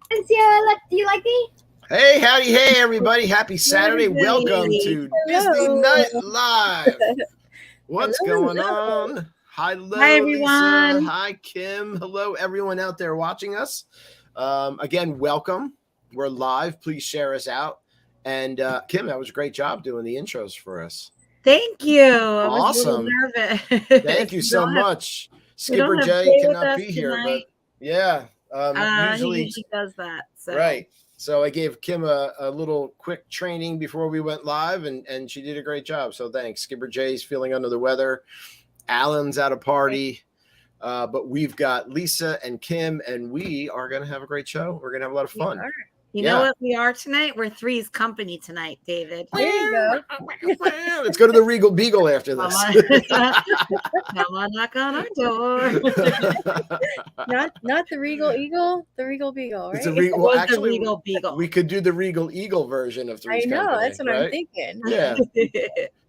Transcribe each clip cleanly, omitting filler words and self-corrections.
Do you like me? Hey, howdy, hey, everybody. Happy Saturday. Welcome Everybody. to Disney Hello. Night Live. What's Hello, going hello. on? Hi, Hello, Lisa. everyone. Hi, Kim. Hello, everyone out there watching us. Again, welcome. We're live. Please share us out. And Kim, that was a great job doing the intros for us. Thank you. I was a little Awesome. nervous. Thank you so much. We don't Skipper have Jay Jay with cannot us be here, tonight. but yeah, He usually usually does that. So right. So I gave Kim a little quick training before we went live, and she did a great job. So thanks. Skipper Jay's feeling under the weather. Alan's at a party. But we've got Lisa and Kim, and we are going to have a great show. We're going to have a lot of we fun. are. You know what we are tonight? We're Three's Company tonight, David. There you go. Let's go to the Regal Beagle after this. Come on, knock on our door. Not the Regal Eagle, the Regal Beagle, right? It's a It well, was actually, the Regal Beagle. we could do the Regal Eagle version of Three's I know, Company. that's what right? I'm thinking. Yeah.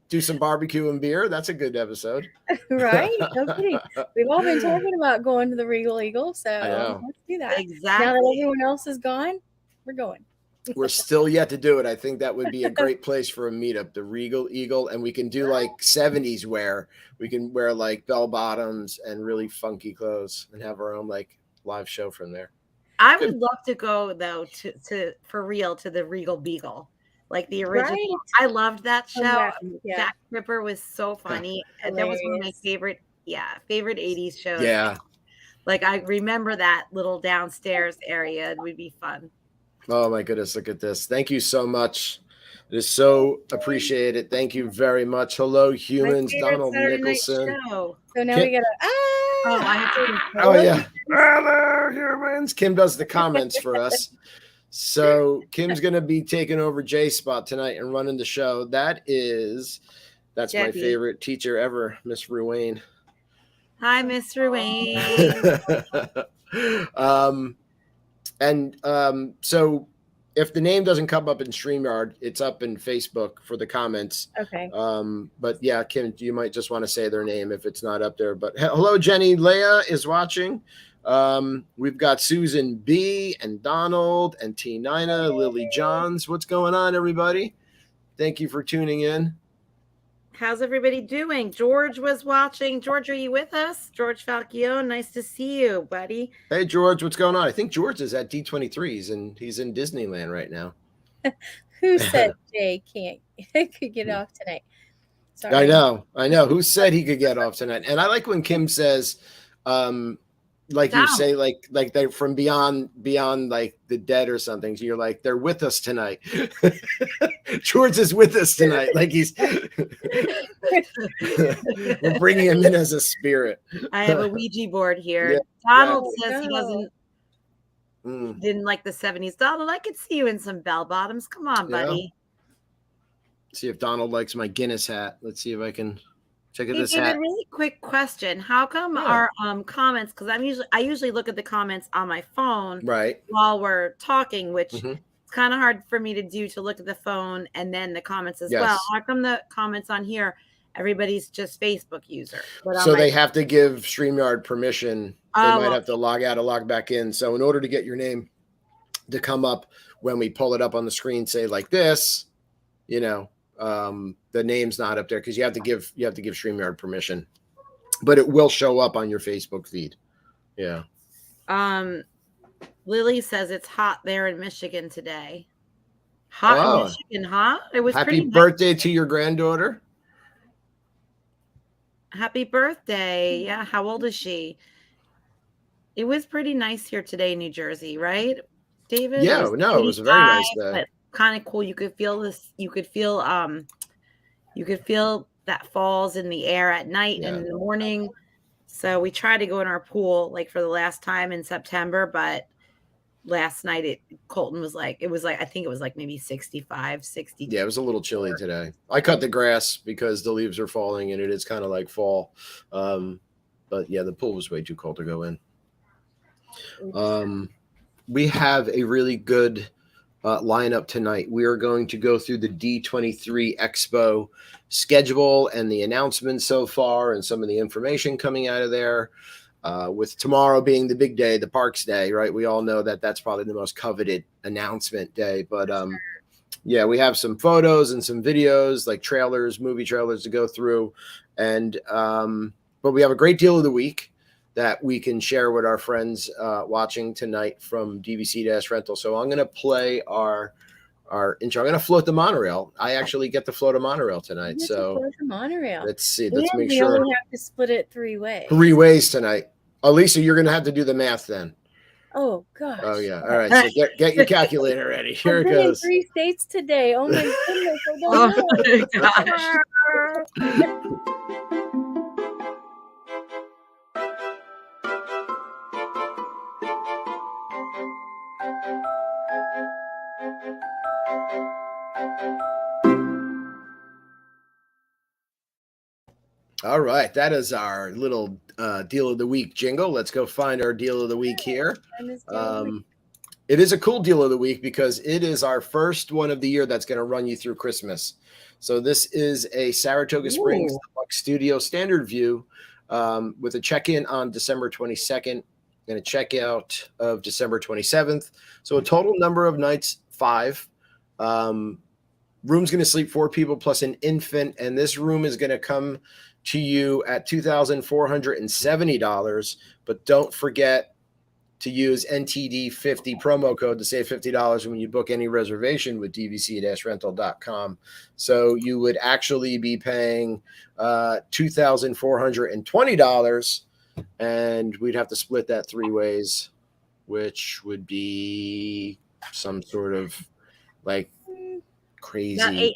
Do some barbecue and beer. That's a good episode. Right? No kidding. We've all been talking about going to the Regal Eagle, so I know. let's do that. Now that Exactly. everyone else is gone, we're going. We're still yet to do it. I think that would be a great place for a meetup, the Regal Eagle. And we can do like 70s wear. We can wear like bell bottoms and really funky clothes and have our own like live show from there. I would love to go though to for real to the Regal Beagle, like the original. Right? I loved that show. back, yeah. Jack Ripper was so funny. That was one of my Hilarious. favorite 80s shows. Yeah. Like I remember that little downstairs area. It would be fun. Oh my goodness, look at this. Thank you so much. It is so appreciated. Thank you very much. Hello, humans. My favorite Donald Saturday night Nicholson. show. So now Kim- we gotta Oh, I have to. Oh yeah. Hello, humans. Kim does the comments for us. So Kim's gonna be taking over Jay's spot tonight and running the show. That's my Debbie. favorite teacher ever, Miss Ruane. Hi, Miss Ruane. So if the name doesn't come up in StreamYard, it's up in Facebook for the comments. Okay. But yeah, Kim, you might just want to say their name if it's not up there. But hello, Jenny. Leah is watching. We've got Susan B and Donald and T Nina, Lily Johns. What's going on, everybody? Thank you for tuning in. How's everybody doing? George was watching. George, are you with us? George Falcione, nice to see you, buddy. Hey, George, what's going on? I think George is at D23s and he's in Disneyland right now. Who said Jay could get off tonight? Sorry. I know. Who said he could get off tonight? And I like when Kim says, like you say, like they're from beyond like the dead or something. So you're like, they're with us tonight. George is with us tonight. Like we're bringing him in as a spirit. I have a Ouija board here. Yeah, Donald exactly. says he didn't like the 70s. Donald, I could see you in some bell bottoms. Come on, buddy. See if Donald likes my Guinness hat. Let's see if I can check out this David, hat. a really quick question. How come our comments, because I usually look at the comments on my phone while we're talking, which it's kind of hard for me to do, to look at the phone and then the comments as well. How come the comments on here, everybody's just Facebook user? So they have to give StreamYard permission. They might have to log out or log back in. So in order to get your name to come up when we pull it up on the screen, say like this, the name's not up there because you have to give StreamYard permission, but it will show up on your Facebook feed. Yeah. Lily says it's hot there in Michigan today. Hot in Michigan, huh? It was happy birthday to your granddaughter. Happy birthday. Yeah. How old is she? It was pretty nice here today in New Jersey, right, David? Yeah, it was a very nice day. But kind of cool. You could feel this. You could feel that falls in the air at night and in the morning. So we tried to go in our pool like for the last time in September, but last night Colton was like, I think it was like maybe 65, 60. Yeah, it was a little chilly today. I cut the grass because the leaves are falling and it is kind of like fall. But yeah, the pool was way too cold to go in. We have a really good lineup tonight. We are going to go through the D23 Expo schedule and the announcements so far and some of the information coming out of there. with tomorrow being the big day, the Parks Day, right? We all know that that's probably the most coveted announcement day. But yeah, we have some photos and some videos, like trailers, movie trailers to go through. And but we have a great deal of the week that we can share with our friends watching tonight from DVC-Rental. So I'm going to play our intro. I'm going to float the monorail. I actually get to float a monorail tonight. So float the monorail. Let's see. Let's make we sure. only have to split it 3 ways. 3 ways tonight. Lisa, you're going to have to do the math then. Oh, gosh. Oh, yeah. All right. So get your calculator ready. Here it goes. In 3 states today. Oh, my goodness. I don't know. All right, that is our little deal of the week jingle. Let's go find our deal of the week here. It is a cool deal of the week because it is our first one of the year that's going to run you through Christmas. So this is a Saratoga Springs Deluxe Studio Standard View with a check-in on December 22nd and a check-out of December 27th. So a total number of nights 5. Room's going to sleep 4 people plus an infant, and this room is going to come to you at $2,470. But don't forget to use NTD50 promo code to save $50 when you book any reservation with dvc-rental.com. So you would actually be paying $2,420, and we'd have to split that 3 ways, which would be some sort of like crazy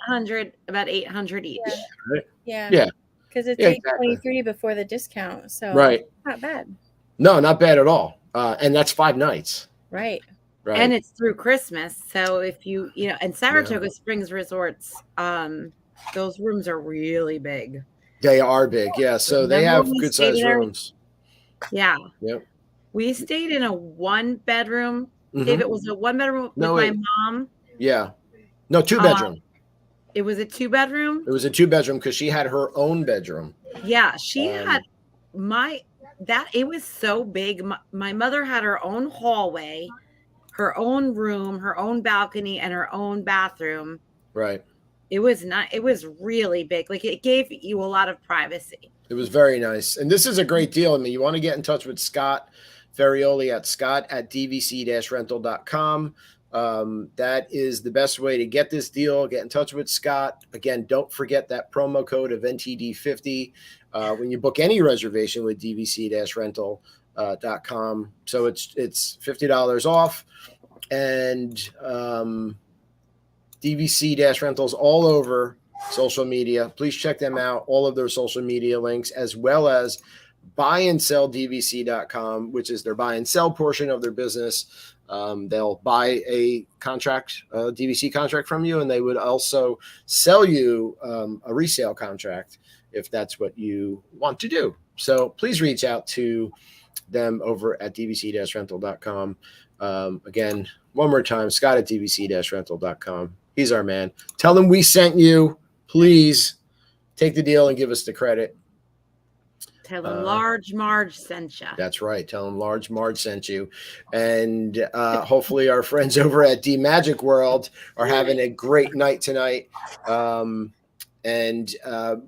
about 800 each. Yeah. Because it's $823 before the discount. So not bad. No, not bad at all. And that's 5 nights. Right. And it's through Christmas. So if and Saratoga Springs Resorts, those rooms are really big. They are big. Yeah. So they have good sized rooms. Yeah. Yep. We stayed in a 1-bedroom. If it was a 1-bedroom with my mom. Yeah. No, 2-bedroom. It was a 2-bedroom? It was a 2-bedroom because she had her own bedroom. Yeah, she had it was so big. My mother had her own hallway, her own room, her own balcony, and her own bathroom. Right. It was really big. Like it gave you a lot of privacy. It was very nice. And this is a great deal. I mean, you want to get in touch with Scott Ferrioli at scott@dvc-rental.com. That is the best way to get this deal. Get in touch with Scott. Again, don't forget that promo code of NTD50 when you book any reservation with dvc-rental.com. So it's $50 off, and DVC-Rentals all over social media. Please check them out. All of their social media links, as well as buyandsell.dvc.com, which is their buy and sell portion of their business. They'll buy a contract, a DVC contract from you, and they would also sell you a resale contract if that's what you want to do. So please reach out to them over at dvc-rental.com. Again, one more time, Scott at dvc-rental.com. He's our man. Tell him we sent you. Please take the deal and give us the credit. Tell them Large Marge sent you. That's right. Tell them Large Marge sent you. And hopefully our friends over at D Magic World are having a great night tonight. And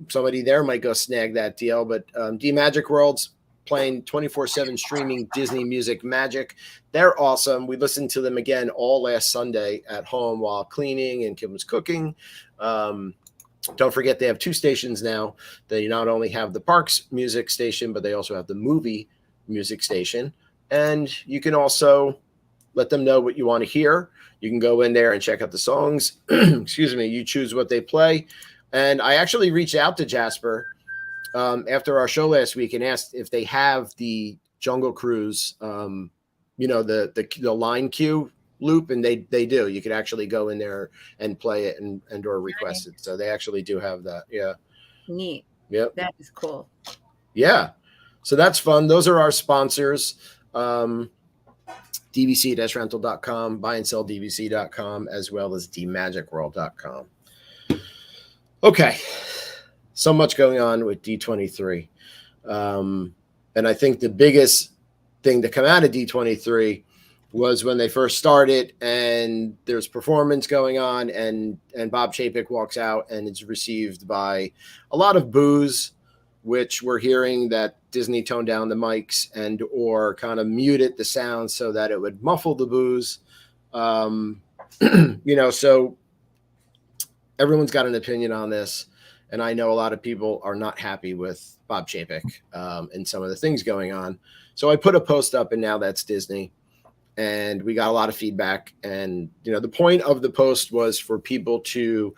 somebody there might go snag that deal. But D Magic World's playing 24/7 streaming Disney music magic. They're awesome. We listened to them again all last Sunday at home while cleaning, and Kim was cooking. Don't forget, they have 2 stations now. They not only have the parks music station, but they also have the movie music station. And you can also let them know what you want to hear. You can go in there and check out the songs. Excuse me. You choose what they play. And I actually reached out to Jasper after our show last week and asked if they have the Jungle Cruise, the line queue loop, and they do. You could actually go in there and play it and or request it. So they actually do have that. Yeah. Neat. Yep. That is cool. Yeah. So that's fun. Those are our sponsors. DVC-rental.com, buyandsell.dvc.com, as well as dmagicworld.com. Okay. So much going on with D23. And I think the biggest thing to come out of D23 was when they first started and there's performance going on and Bob Chapek walks out and it's received by a lot of boos, which we're hearing that Disney toned down the mics and or kind of muted the sound so that it would muffle the boos. So everyone's got an opinion on this. And I know a lot of people are not happy with Bob Chapek and some of the things going on. So I put a post up, and now that's Disney. And we got a lot of feedback. And, the point of the post was for people to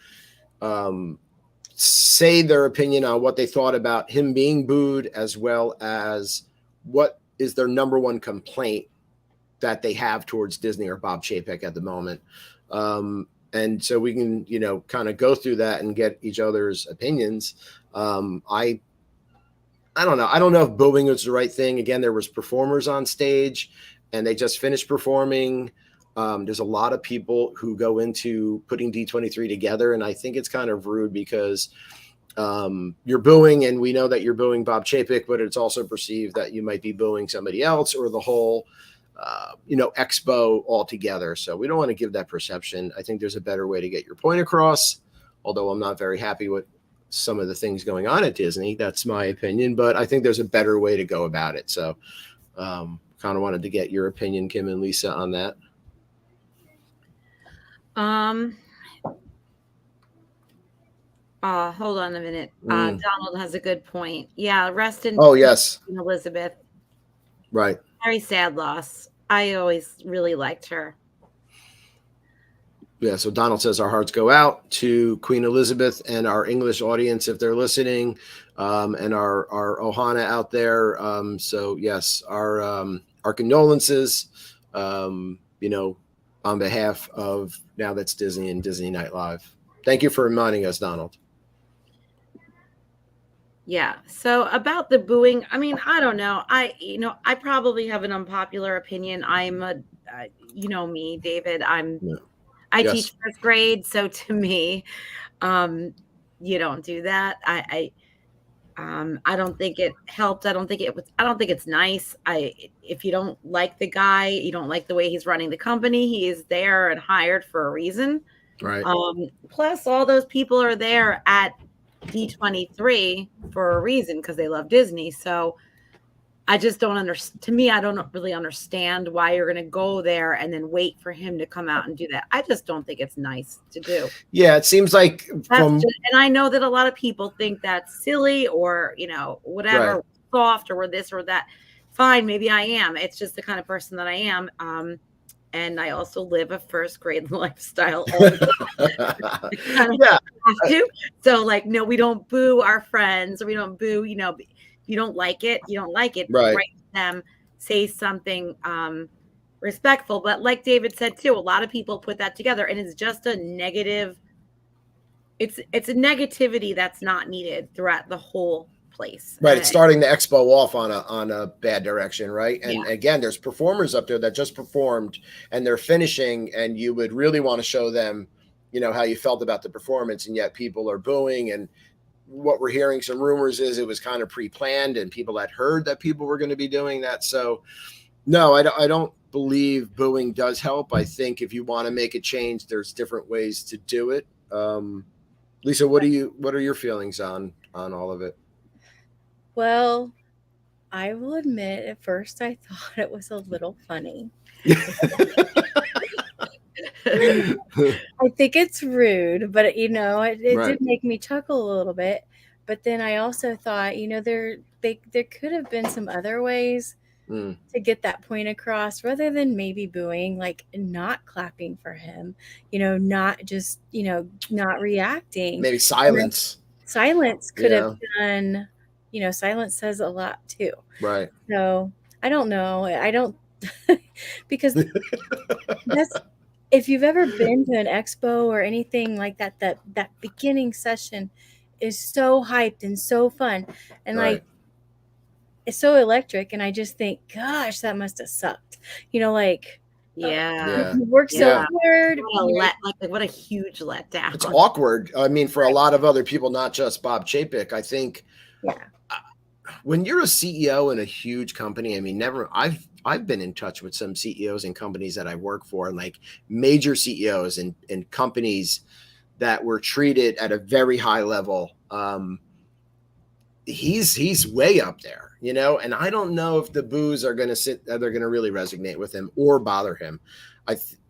say their opinion on what they thought about him being booed, as well as what is their number one complaint that they have towards Disney or Bob Chapek at the moment. And so we can, kind of go through that and get each other's opinions. I don't know. I don't know if booing was the right thing. Again, there was performers on stage and they just finished performing. There's a lot of people who go into putting D23 together. And I think it's kind of rude because you're booing, and we know that you're booing Bob Chapek, but it's also perceived that you might be booing somebody else or the whole expo altogether. So we don't want to give that perception. I think there's a better way to get your point across, although I'm not very happy with some of the things going on at Disney. That's my opinion, but I think there's a better way to go about it. So kind of wanted to get your opinion, Kim and Lisa, on that. Hold on a minute. Donald has a good point. Yeah, rest in yes, Elizabeth. Right. Very sad loss. I always really liked her. Yeah, so Donald says our hearts go out to Queen Elizabeth and our English audience if they're listening, and our Ohana out there. So yes, our condolences, on behalf of Now That's Disney and Disney Night Live. Thank you for reminding us, Donald. Yeah. So about the booing, I mean, I don't know. I probably have an unpopular opinion. I'm me, David. I teach first grade. So to me, you don't do that. I don't think it helped. I don't think it's nice. If you don't like the guy, you don't like the way he's running the company, he is there and hired for a reason. Right. Plus all those people are there at D23 for a reason, because they love Disney. So I just don't understand. To me, I don't really understand why you're going to go there and then wait for him to come out and do that. I just don't think it's nice to do. Yeah, it seems like and I know that a lot of people think that's silly or, whatever, right, soft or this or that. Fine, maybe I am. It's just the kind of person that I am. And I also live a first grade lifestyle all the time. Yeah. So no, we don't boo our friends, or we don't boo, if you don't like it, you don't like it. Right. Write them, say something respectful. But like David said too, a lot of people put that together, and it's just a negative. It's a negativity that's not needed throughout the whole place. Right. It's starting the expo off on a bad direction. Right. And again, there's performers up there that just performed and they're finishing, and you would really want to show them, how you felt about the performance, and yet people are booing. And what we're hearing, some rumors, is it was kind of pre-planned and people had heard that people were going to be doing that. So no, I don't believe booing does help. I think if you want to make a change, there's different ways to do it. Lisa, what are your feelings on all of it? Well, I will admit, at first I thought it was a little funny. I think it's rude, but it right, did make me chuckle a little bit. But then I also thought, there could have been some other ways to get that point across, rather than maybe booing, like not clapping for him, not just, not reacting. Maybe silence. Silence could have done. Silence says a lot too. Right. So I don't know. I don't, because if you've ever been to an expo or anything like that, that beginning session is so hyped and so fun. And right, it's so electric. And I just think, gosh, that must have sucked. You work so hard. What a huge letdown. It's awkward. I mean, for a lot of other people, not just Bob Chapek, I think. Yeah. when you're a CEO in a huge company, I mean, I've been in touch with some CEOs in companies that I work for, and like major CEOs in companies that were treated at a very high level. He's way up there, you know, and I don't know if the boos are going to they're going to really resonate with him or bother him.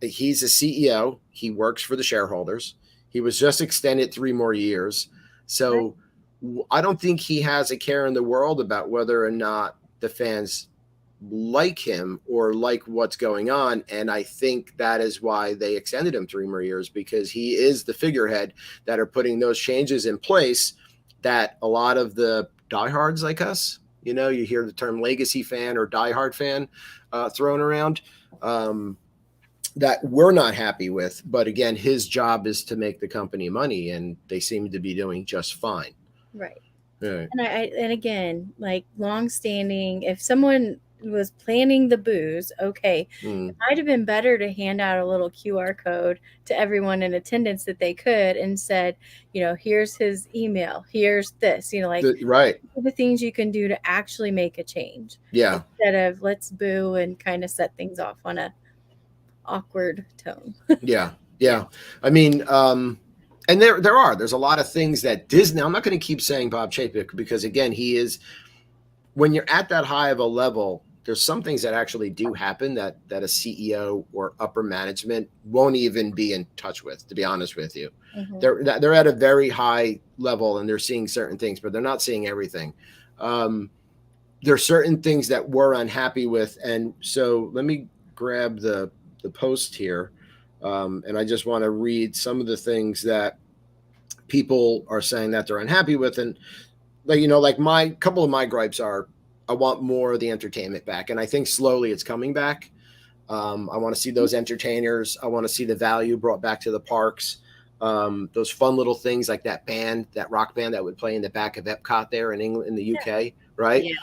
He's a CEO. He works for the shareholders. He was just extended 3 more years. So I don't think he has a care in the world about whether or not the fans like him or like what's going on. And I think that is why they extended him 3 more years, because he is the figurehead that are putting those changes in place that a lot of the diehards like us, you know, you hear the term legacy fan or diehard fan thrown around, that we're not happy with. But again, his job is to make the company money, and they seem to be doing just fine. Right. And and again, like long-standing, if someone was planning the booze, okay, it might have been better to hand out a little QR code to everyone in attendance that they could and said, you know, here's his email, here's this, you know, like the things you can do to actually make a change. Yeah. Instead of let's boo and kind of set things off on a awkward tone. Yeah. I mean, and there's a lot of things that Disney, I'm not going to keep saying Bob Chapek, because again, he is, when you're at that high of a level, there's some things that actually do happen that a CEO or upper management won't even be in touch with, to be honest with you. They're at a very high level and they're seeing certain things, but they're not seeing everything. There's certain things that we're unhappy with. And so let me grab the post here. And I just want to read some of the things that people are saying that they're unhappy with. And like, you know, like my couple of my gripes are, I want more of the entertainment back. And I think slowly it's coming back. I want to see those entertainers. I want to see the value brought back to the parks. Those fun little things like that band, that rock band that would play in the back of Epcot there in England, in the UK, right? Yeah.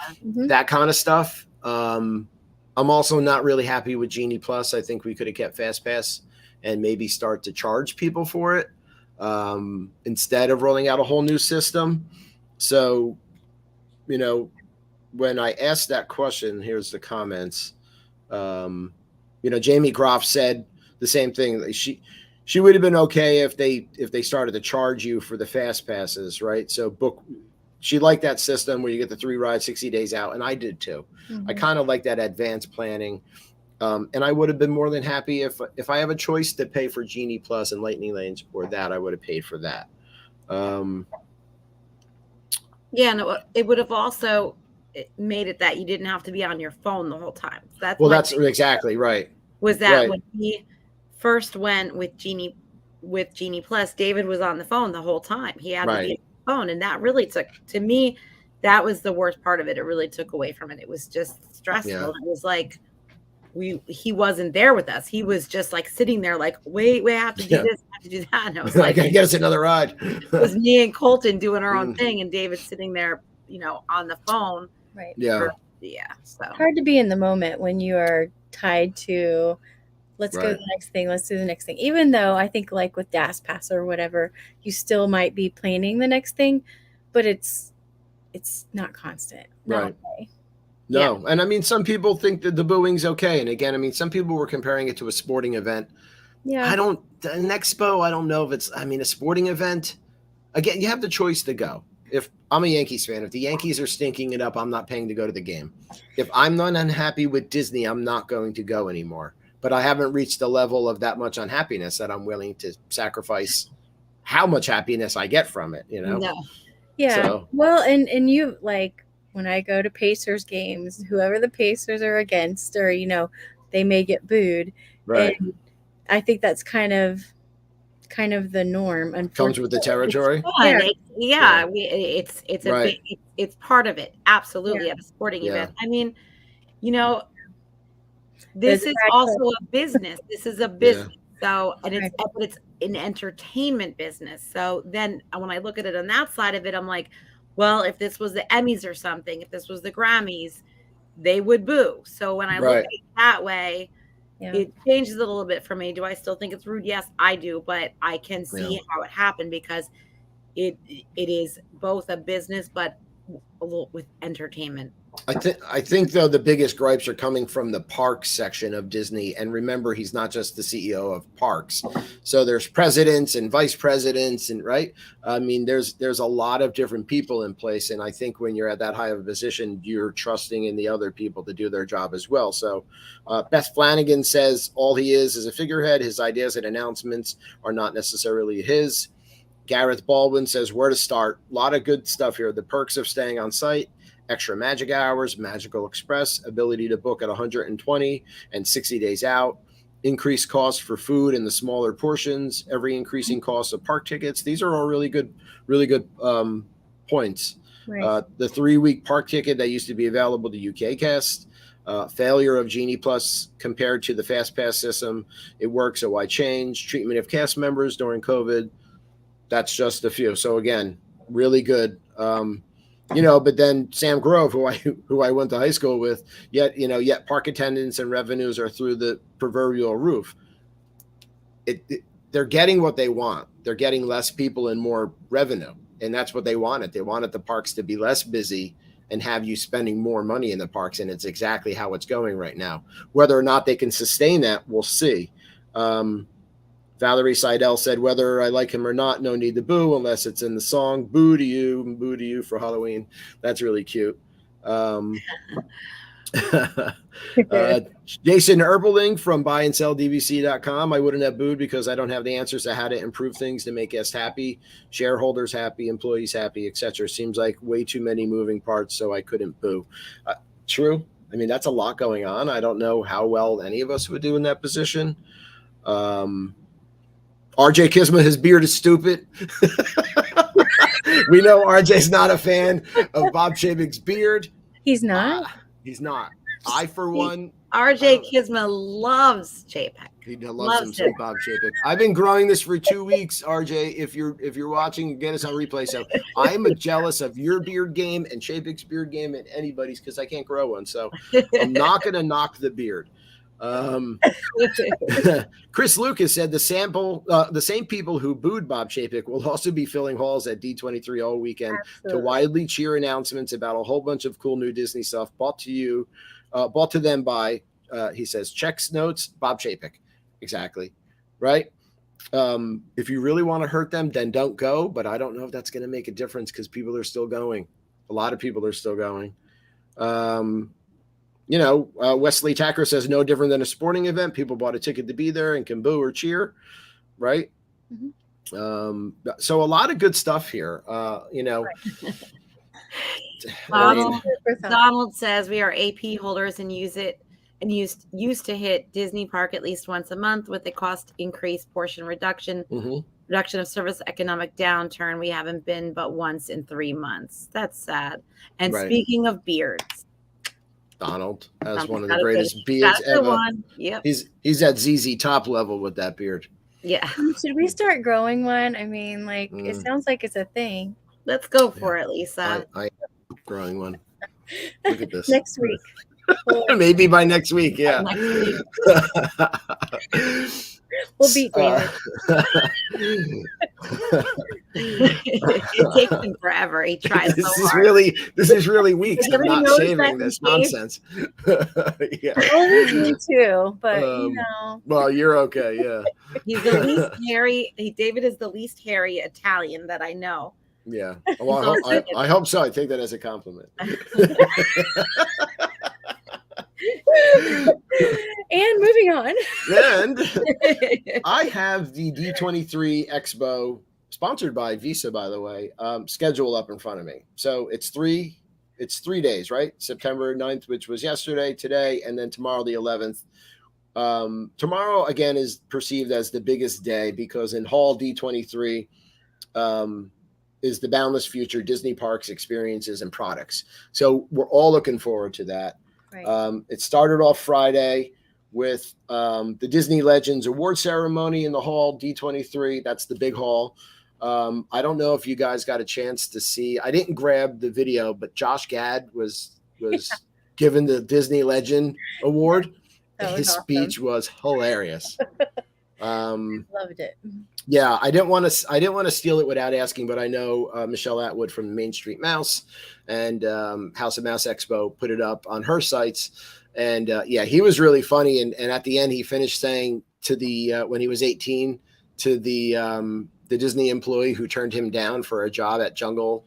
That kind of stuff. I'm also not really happy with Genie Plus. I think we could have kept Fast Pass and maybe start to charge people for it instead of rolling out a whole new system. So, you know, when I asked that question, here's the comments. You know, Jamie Groff said the same thing. She would have been okay if they started to charge you for the fast passes, right? So she liked that system where you get the 3 rides 60 days out, and I did too. I kind of like that advanced planning. And I would have been more than happy if I have a choice to pay for Genie Plus and Lightning Lanes or that, I would have paid for that. Yeah, and it would have also made it that you didn't have to be on your phone the whole time. That's exactly right. Was that when he first went with Genie Plus, David was on the phone the whole time. He had to be on the phone, and that really took, to me, that was the worst part of it. It really took away from it. It was just stressful. Yeah. It was like he wasn't there with us. He was just like sitting there like, wait, I have to do this, I have to do that. And I was like, I gotta get us another ride. It was me and Colton doing our own thing, and David sitting there, you know, on the phone. Right. Yeah. So hard to be in the moment when you are tied to let's go to the next thing, let's do the next thing. Even though I think like with DAS Pass or whatever, you still might be planning the next thing, but it's not constant. Right. No. And I mean, some people think that the booing's okay. And again, I mean, some people were comparing it to a sporting event. Yeah. An expo, I don't know if a sporting event. Again, you have the choice to go. If I'm a Yankees fan, if the Yankees are stinking it up, I'm not paying to go to the game. If I'm not unhappy with Disney, I'm not going to go anymore. But I haven't reached the level of that much unhappiness that I'm willing to sacrifice how much happiness I get from it, you know? No. Yeah. So. Well, and you, like, when I go to Pacers games, whoever the Pacers are against, or, you know, they may get booed. Right. And I think that's kind of the norm. Comes with the territory. It's part of it. Absolutely. At a sporting event. I mean, you know, this is also a business. This is a business. So, and it's an entertainment business. So then when I look at it on that side of it, I'm like, well, if this was the Emmys or something, if this was the Grammys, they would boo. So when I look at it that way, it changes it a little bit for me. Do I still think it's rude? Yes, I do. But I can see how it happened, because it is both a business, but a little with entertainment. I think though the biggest gripes are coming from the parks section of Disney, and remember he's not just the CEO of parks, so there's presidents and vice presidents, and right. I mean, there's a lot of different people in place, and I think when you're at that high of a position, you're trusting in the other people to do their job as well. So Beth Flanagan says all he is a figurehead. His ideas and announcements are not necessarily his. Gareth Baldwin says where to start. A lot of good stuff here. The perks of staying on site. Extra magic hours, Magical Express, ability to book at 120 and 60 days out, increased cost for food in the smaller portions, every increasing cost of park tickets. These are all really good points. Right. The 3-week park ticket that used to be available to UK guests, failure of Genie Plus compared to the Fast Pass system. It works, so why change? Treatment of cast members during COVID. That's just a few. So again, really good. But then Sam Grove, who I went to high school with, yet park attendance and revenues are through the proverbial roof. They're getting what they want. They're getting less people and more revenue, and that's what they wanted. They wanted the parks to be less busy and have you spending more money in the parks, and it's exactly how it's going right now. Whether or not they can sustain that, we'll see. Valerie Seidel said, whether I like him or not, no need to boo unless it's in the song. Boo to you for Halloween. That's really cute. Jason Erbeling from buyandsellDVC.com. I wouldn't have booed because I don't have the answers to how to improve things to make guests happy, shareholders happy, employees happy, etc. Seems like way too many moving parts, so I couldn't boo. True. I mean, that's a lot going on. I don't know how well any of us would do in that position. RJ Kisma, his beard is stupid. We know RJ's not a fan of Bob Chapek's beard. He's not? He's not. I, for one. RJ Kisma loves Chapek. He loves him, Bob Chapek. I've been growing this for 2 weeks, RJ. If you're watching, get us on replay. So I'm jealous of your beard game and Chapek's beard game and anybody's because I can't grow one. So I'm not going to knock the beard. Chris Lucas said the same people who booed Bob Chapek will also be filling halls at D23 all weekend. Absolutely. To widely cheer announcements about a whole bunch of cool new Disney stuff brought to them by, he says, checks notes, Bob Chapek. Exactly. Right. If you really want to hurt them, then don't go. But I don't know if that's going to make a difference because people are still going. A lot of people are still going. Wesley Tacker says no different than a sporting event. People bought a ticket to be there and can boo or cheer, right? Mm-hmm. So a lot of good stuff here. Donald says we are AP holders and use it and used to hit Disney Park at least once a month with a cost increase, portion reduction, reduction of service, economic downturn. We haven't been but once in 3 months. That's sad. And speaking of beards. Donald has one of the greatest beards ever. Yep. He's at ZZ Top level with that beard. Yeah. Should we start growing one? I mean, it sounds like it's a thing. Let's go for it, Lisa. I am growing one. Look at this. Next week. Maybe by next week, yeah. We'll beat David. It takes him forever. He tries this so hard. This is really weak. I'm not shaving this nonsense. Yeah. Well, me too, but Well, you're okay, yeah. He's the least hairy. David is the least hairy Italian that I know. Yeah. Well, I hope so. I take that as a compliment. And moving on. And I have the D23 Expo, sponsored by Visa, by the way, schedule up in front of me. So it's 3 days, right? September 9th, which was yesterday, today, and then tomorrow, the 11th. Tomorrow, again, is perceived as the biggest day because in Hall D23 is the Boundless Future Disney Parks experiences and products. So we're all looking forward to that. Right. It started off Friday with the Disney Legends Award Ceremony in the Hall D23. That's the big hall. I don't know if you guys got a chance to see. I didn't grab the video, but Josh Gad was given the Disney Legend Award. His speech was hilarious. Loved it. Yeah, I didn't want to steal it without asking, but I know Michelle Atwood from Main Street Mouse and House of Mouse Expo put it up on her sites, and yeah, he was really funny. And at the end, he finished saying to the when he was 18 to the Disney employee who turned him down for a job at Jungle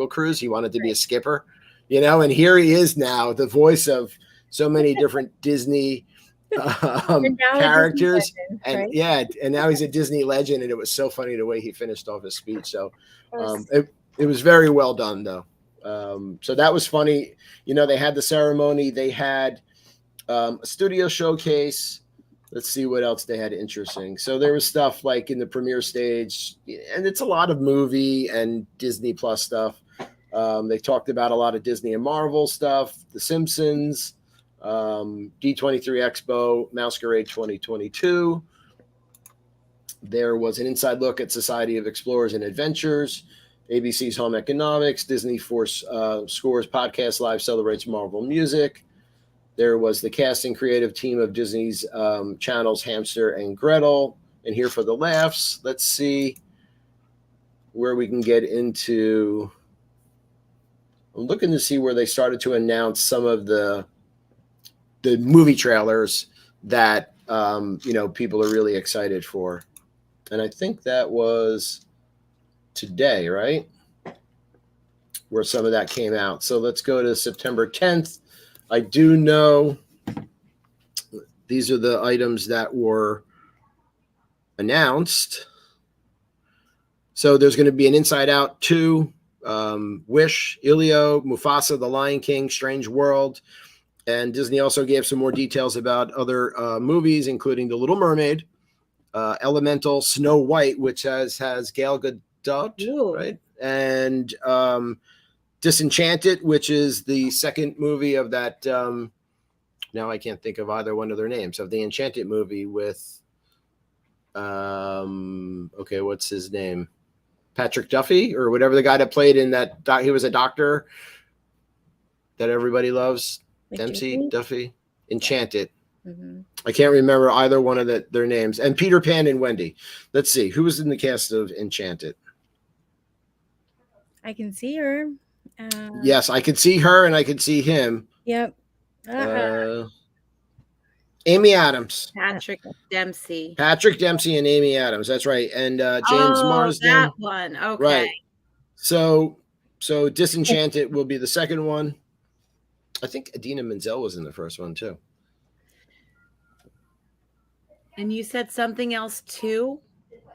Cruise, he wanted to be a skipper, and here he is now, the voice of so many different Disney characters, and right? Yeah, and now he's a Disney legend, and it was so funny the way he finished off his speech. So it was very well done, though. So that was funny. They had the ceremony, they had a studio showcase. Let's see what else they had interesting. So there was stuff like in the premiere stage, and it's a lot of movie and Disney Plus stuff. They talked about a lot of Disney and Marvel stuff, The Simpsons, D23 Expo, Masquerade 2022. There was an inside look at Society of Explorers and Adventures, ABC's Home Economics, Disney Force Scores Podcast Live celebrates Marvel music. There was the casting creative team of Disney's channels Hamster and Gretel. And here for the laughs, let's see where we can get into. I'm looking to see where they started to announce some of the movie trailers that people are really excited for. And I think that was today, right? Where some of that came out. So let's go to September 10th. I do know these are the items that were announced. So there's going to be an Inside Out 2, Wish, Elio, Mufasa, The Lion King, Strange World. And Disney also gave some more details about other movies, including The Little Mermaid, Elemental, Snow White, which has Gal Gadot, right? And Disenchanted, which is the second movie of that. Now I can't think of either one of their names, of the Enchanted movie with, okay, what's his name? Patrick Duffy or whatever, the guy that played in that. He was a doctor that everybody loves. Dempsey, Duffy, Enchanted. Mm-hmm. I can't remember either one of their names. And Peter Pan and Wendy. Let's see. Who was in the cast of Enchanted? I can see her. Yes, I could see her and I could see him. Yep. Amy Adams. Patrick Dempsey and Amy Adams. That's right. And James Marsden. That one. Okay. Right. So Disenchanted will be the second one. I think Idina Menzel was in the first one too. And you said something else too?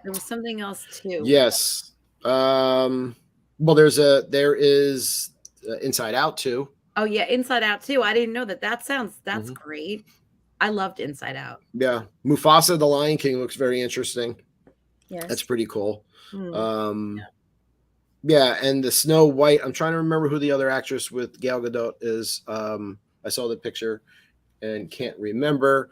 There was something else too. Yes. Well, there is Inside Out 2. Oh yeah, Inside Out 2. I didn't know that. That's mm-hmm. Great. I loved Inside Out. Yeah. Mufasa, the Lion King looks very interesting. Yes. That's pretty cool. Yeah, and the Snow White. I'm trying to remember who the other actress with Gal Gadot is. I saw the picture and can't remember.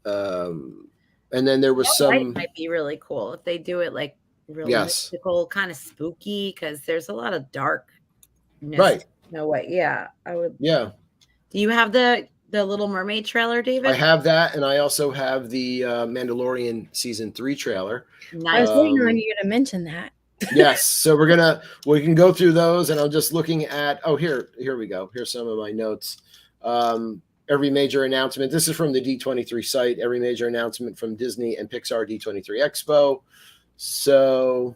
And then there was some. White might be really cool if they do it like really mystical, kind of spooky, because there's a lot of darkness. Right. Snow White. Yeah, I would. Yeah. Do you have the Little Mermaid trailer, David? I have that, and I also have the Mandalorian season 3 trailer. Nice. I was waiting on you to mention that. Yes, so we can go through those, and I'm just looking at. Oh, here we go. Here's some of my notes. Every major announcement. This is from the D23 site. Every major announcement from Disney and Pixar D23 Expo. So,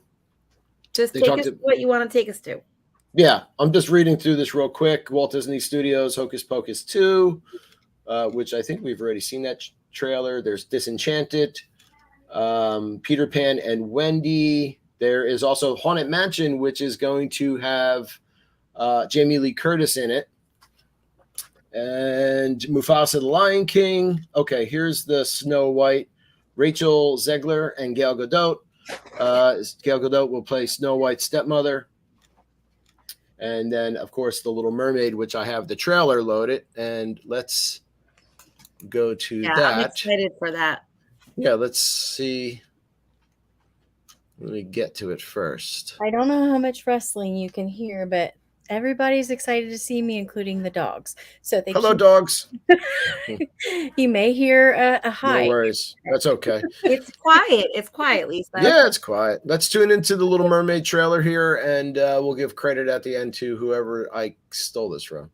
just take us to what you want to take us to. Yeah, I'm just reading through this real quick. Walt Disney Studios Hocus Pocus 2, which I think we've already seen that trailer. There's Disenchanted, Peter Pan and Wendy. There is also Haunted Mansion, which is going to have Jamie Lee Curtis in it. And Mufasa, the Lion King. Okay, here's the Snow White. Rachel Zegler and Gal Gadot. Gal Gadot will play Snow White's stepmother. And then, of course, The Little Mermaid, which I have the trailer loaded. And let's go to that. I'm excited for that. Yeah, let's see. Let me get to it first. I don't know how much wrestling you can hear, but everybody's excited to see me, including the dogs. So they hello, dogs. You may hear a hi. No worries. That's okay. It's quiet. It's quiet, Lisa. Yeah, it's quiet. Let's tune into the Little Mermaid trailer here, and we'll give credit at the end to whoever I stole this from.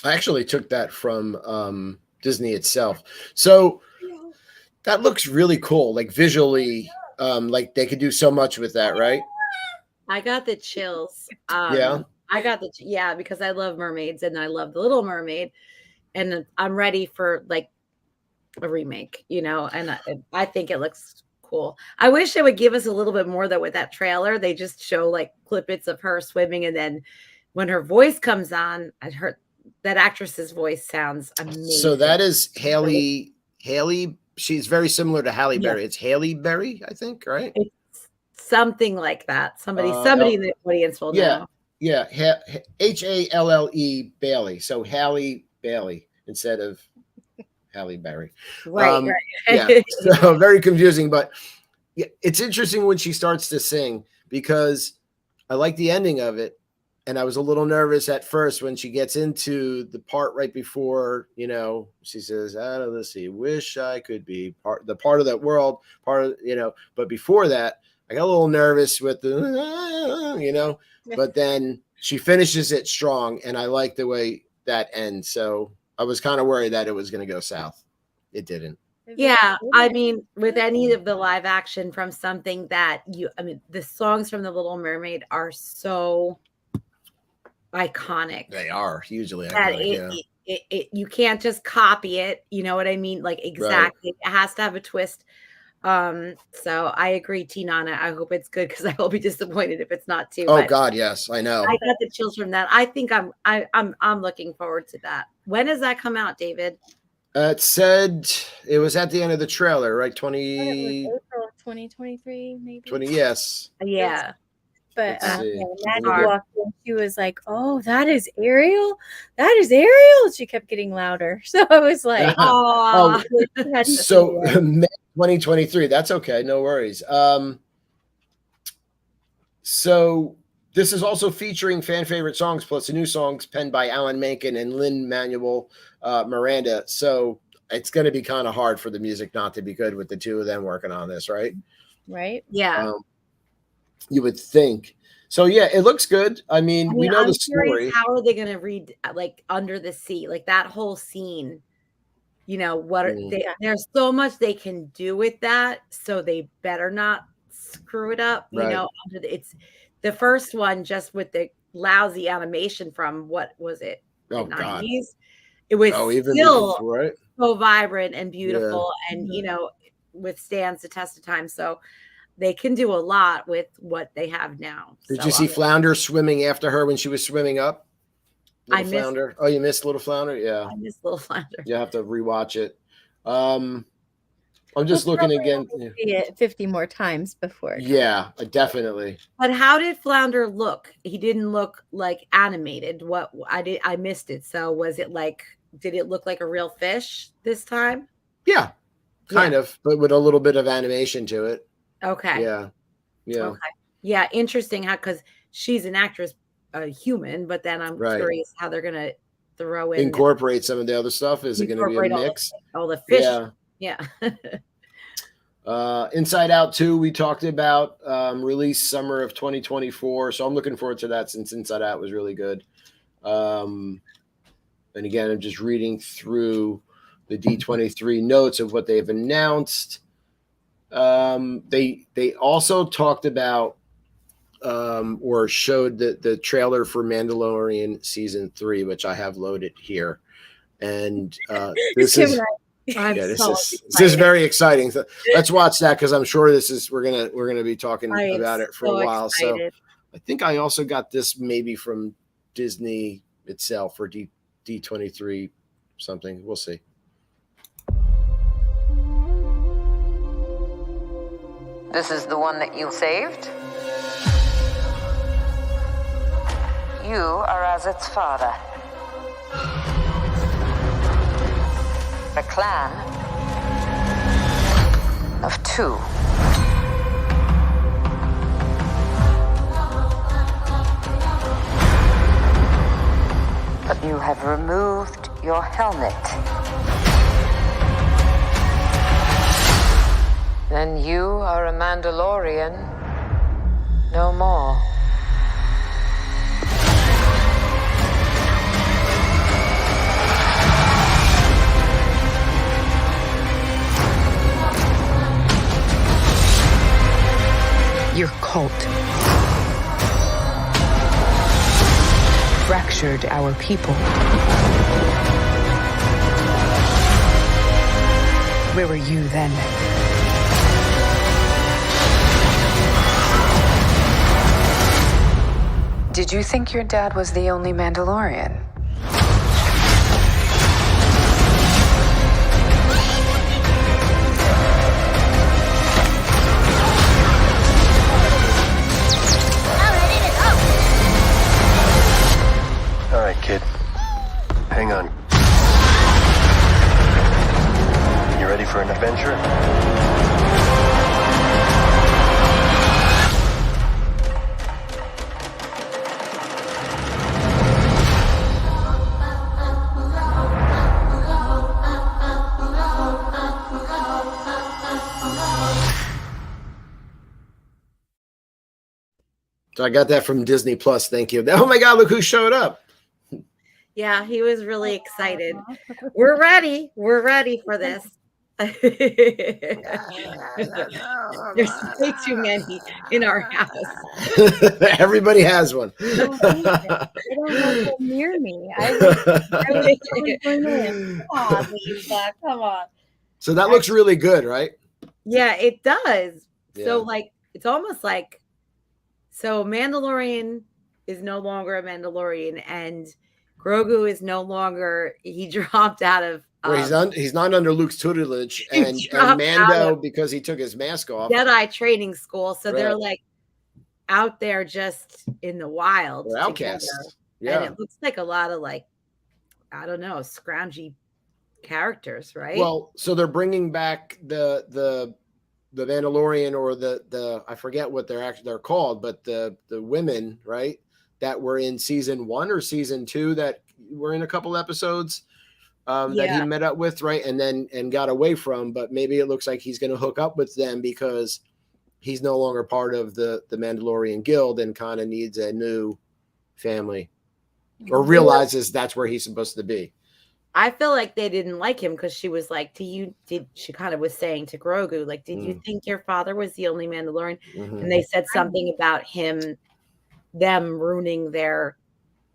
I actually took that from Disney itself. So that looks really cool. Like visually, like they could do so much with that, right? I got the chills. Yeah. I got because I love mermaids and I love the Little Mermaid, and I'm ready for like a remake, you know, and I think it looks cool. I wish they would give us a little bit more though with that trailer. They just show like clippets of her swimming, and then when her voice comes on, I heard that actress's voice sounds amazing. So that is Haley. She's very similar to Halle Berry. It's Halle Berry, I think, right? It's something like that. Somebody in the audience will know. Yeah, Halle Bailey. So Halle Bailey instead of Halle Berry. Right. Yeah, so very confusing, but yeah, it's interesting when she starts to sing because I like the ending of it. And I was a little nervous at first when she gets into the part right before, you know, she says, out of the sea, wish I could be part of that world, you know, but before that, I got a little nervous with the, you know, but then she finishes it strong. And I like the way that ends. So I was kind of worried that it was going to go south. It didn't. Yeah, I mean, with any of the live action from something that the songs from The Little Mermaid are so iconic. They are hugely iconic. You can't just copy it. You know what I mean? Like exactly. Right. It has to have a twist. So I agree, Tinana. I hope it's good because I will be disappointed if it's not too. Oh God, yes, I know. I got the chills from that. I think I'm looking forward to that. When does that come out, David? It said it was at the end of the trailer, right? April of 2023, maybe. 20, yes. Yeah. But Maddie walked in, she was like, "Oh, that is Ariel! That is Ariel!" She kept getting louder. So I was like, "Oh, so 2023. That's okay, no worries." So this is also featuring fan favorite songs plus the new songs penned by Alan Menken and Lin-Manuel Miranda. So it's going to be kind of hard for the music not to be good with the two of them working on this, right? Right. Yeah. You would think. So yeah, it looks good. I mean we know the story. How are they going to read like Under the Sea, like that whole scene? You know what? There's so much they can do with that, so they better not screw it up. You know, it's the first one just with the lousy animation from what was it? The 90s. It was still so vibrant and beautiful, and you know, withstands the test of time. So they can do a lot with what they have now. Did you see Flounder swimming after her when she was swimming up? I missed Flounder. Oh, you missed Little Flounder? Yeah. I missed Little Flounder. You have to rewatch it. I'm just looking again. See it 50 more times before. Yeah, definitely. But how did Flounder look? He didn't look like animated. What I missed it. So was it like did it look like a real fish this time? Yeah, kind of, but with a little bit of animation to it. Okay. Yeah. Okay. Yeah, interesting how, because she's an actress, a human, but then I'm curious how they're gonna throw in incorporate some of the other stuff. Is it going to be a mix? All the fish. Yeah. Inside Out 2, we talked about, release summer of 2024. So I'm looking forward to that since Inside Out was really good. And again, I'm just reading through the D23 notes of what they've announced. They also talked about or showed the trailer for Mandalorian season 3, which I have loaded here. And this is very exciting. So let's watch that, because I'm sure we're gonna be talking about it for a while. Excited. So I think I also got this maybe from Disney itself, or D23 something. We'll see. This is the one that you saved? You are as its father. A clan of 2. But you have removed your helmet. Then you are a Mandalorian no more. Your cult fractured our people. Where were you then? Did you think your dad was the only Mandalorian? All right, kid. Hang on. You ready for an adventure? So I got that from Disney Plus. Thank you. Oh my God, look who showed up. Yeah, he was really excited. We're ready. We're ready for this. There's way too many in our house. Everybody has one. I don't want them near me. I was going in. Come on, Lisa. Come on. So that looks really good, right? Yeah, it does. Yeah. So like, it's almost like, so Mandalorian is no longer a Mandalorian, and Grogu is no longer, he dropped out of well, he's not under Luke's tutelage, and Mando, because he took his mask off, Jedi training school, so they're like out there just in the wild. They're outcasts. Yeah. And it looks like a lot of like, I don't know, scroungy characters, right? Well, so they're bringing back the Mandalorian, or the I forget what they're called, but the women, right, that were in season 1 or season 2 that were in a couple episodes that he met up with, right, and got away from. But maybe it looks like he's going to hook up with them because he's no longer part of the Mandalorian Guild and kind of needs a new family, or realizes that's where he's supposed to be. I feel like they didn't like him because she was like, she kind of was saying to Grogu, like, did you think your father was the only Mandalorian? Mm-hmm. And they said something about them ruining their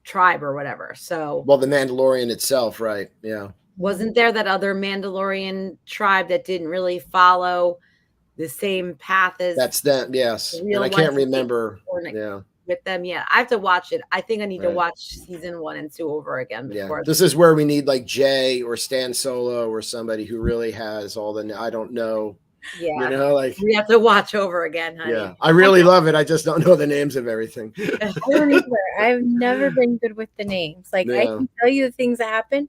tribe or whatever. So, well, the Mandalorian itself, right? Yeah. Wasn't there that other Mandalorian tribe that didn't really follow the same path as that's them? Yes. And I can't remember. Yeah. With them, yeah, I have to watch it. I think I need to watch season 1 and 2 over again. Before this is where we need like Jay or Stan Solo or somebody who really has all the. I don't know. Yeah, you know, like we have to watch over again, honey. Yeah, I really love it. I just don't know the names of everything. I don't either. I've never been good with the names. Like I can tell you the things that happen,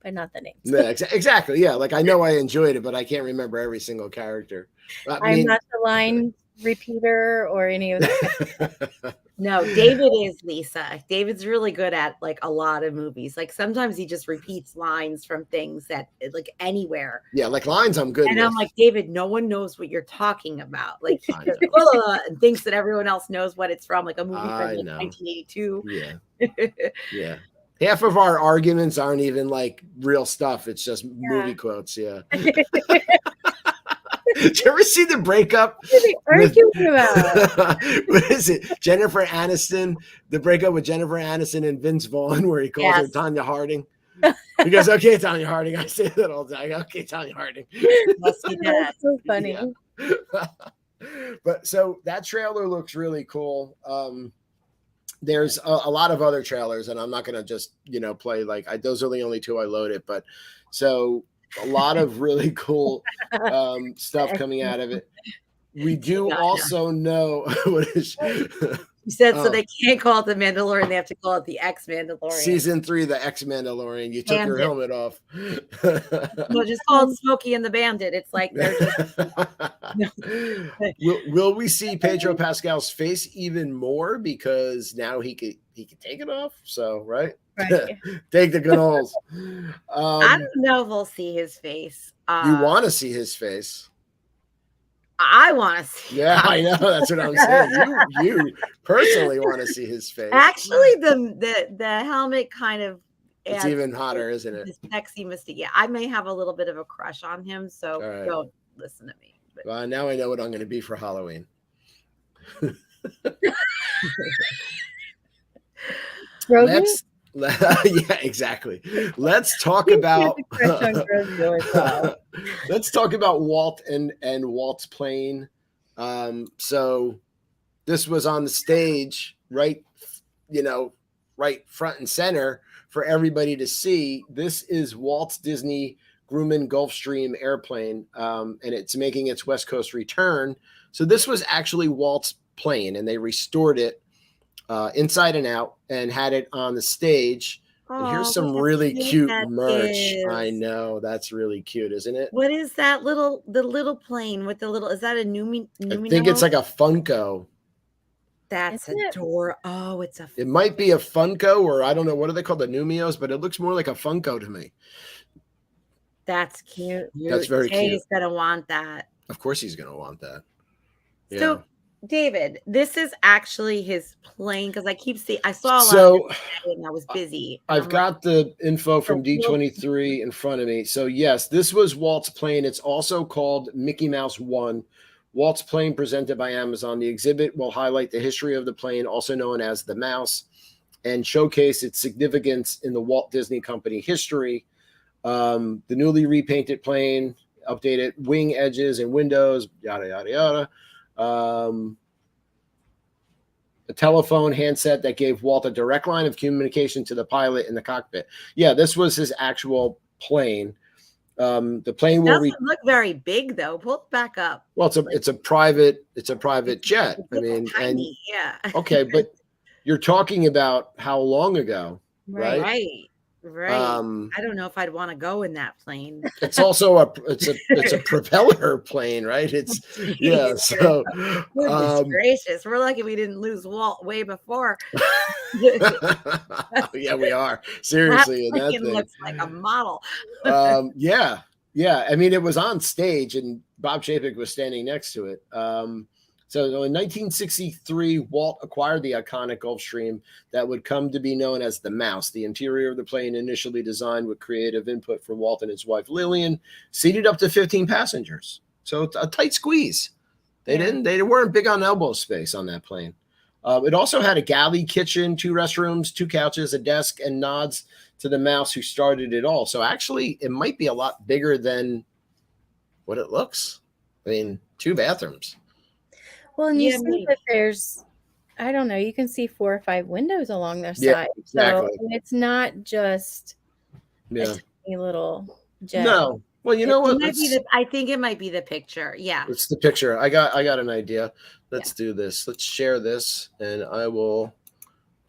but not the names. Yeah, exactly. Yeah, like I know I enjoyed it, but I can't remember every single character. I'm not the line repeater or any of that. No, David is Lisa. David's really good at like a lot of movies. Like sometimes he just repeats lines from things that like anywhere. Yeah, like lines I'm good and with. I'm like, David, no one knows what you're talking about. Like he just and thinks that everyone else knows what it's from, like a movie from like 1982. Yeah. Yeah. Half of our arguments aren't even like real stuff. It's just movie quotes. Yeah. Did you ever see the breakup? What are they arguing about? What is it? Jennifer Aniston, the breakup with Jennifer Aniston and Vince Vaughn, where he calls her Tanya Harding. He goes, okay, Tanya Harding. I say that all the time. Okay, Tanya Harding. That's so funny. Yeah. But so that trailer looks really cool. There's a lot of other trailers, and I'm not going to just, play like those are the only two I loaded. But so a lot of really cool stuff coming out of it. We do also know what is. You said so they can't call it the Mandalorian; they have to call it the X-Mandalorian. Season 3, the X-Mandalorian. You took your helmet off. No, just called Smokey and the Bandit. It's like they're just. Will we see Pedro Pascal's face even more because now he could take it off? So right. Take the good holes. I don't know if we'll see his face. You want to see his face? I want to see. Yeah, I know. That's what I'm saying. You personally want to see his face. Actually, the helmet kind of. It's even hotter, isn't it? This sexy mystic. Yeah, I may have a little bit of a crush on him, so don't listen to me. But. Well, now I know what I'm going to be for Halloween. Yeah, exactly. Let's talk about let's talk about Walt and Walt's plane. So this was on the stage, right front and center for everybody to see. This is Walt's Disney Grumman Gulfstream airplane, and it's making its West Coast return. So this was actually Walt's plane, and they restored it inside and out and had it on the stage. And here's some really cute merch. I know, that's really cute, isn't it? What is that the little plane with the little, is that a Numino? I think it's like a Funko. That's adorable. Oh, it might be a Funko, or I don't know, what are they called, the Numios, but it looks more like a Funko to me. That's cute. That's very cute. He's gonna want that. Of course he's gonna want that. Yeah. So David, this is actually his plane, because I saw a lot of it and I was busy. I've got the info from D23 in front of me. So yes, this was Walt's plane. It's also called Mickey Mouse 1. Walt's plane presented by Amazon. The exhibit will highlight the history of the plane, also known as the Mouse, and showcase its significance in the Walt Disney Company history. The newly repainted plane, updated wing edges and windows, yada, yada, yada. A telephone handset that gave Walt a direct line of communication to the pilot in the cockpit. Yeah, this was his actual plane. The plane will look very big though. Pull it back up. Well, it's a private jet. I mean, tiny, okay, but you're talking about how long ago, right? Right. I don't know if I'd want to go in that plane. It's also it's a propeller plane, right? It's So goodness gracious, we're lucky we didn't lose Walt way before. Yeah, we are seriously. That thing looks like a model. Yeah. I mean, it was on stage, and Bob Chapek was standing next to it. So in 1963, Walt acquired the iconic Gulfstream that would come to be known as the Mouse. The interior of the plane, initially designed with creative input from Walt and his wife Lillian, seated up to 15 passengers. So it's a tight squeeze. They weren't big on elbow space on that plane. It also had a galley kitchen, 2 restrooms, 2 couches, a desk, and nods to the Mouse who started it all. So actually, it might be a lot bigger than what it looks. I mean, 2 bathrooms. Well, and you see that there's, I don't know, you can see 4 or 5 windows along their side. Exactly. So it's not just a tiny little jet. No. Well, you know what? I think it might be the picture. Yeah. It's the picture. I got an idea. Let's do this. Let's share this, and I will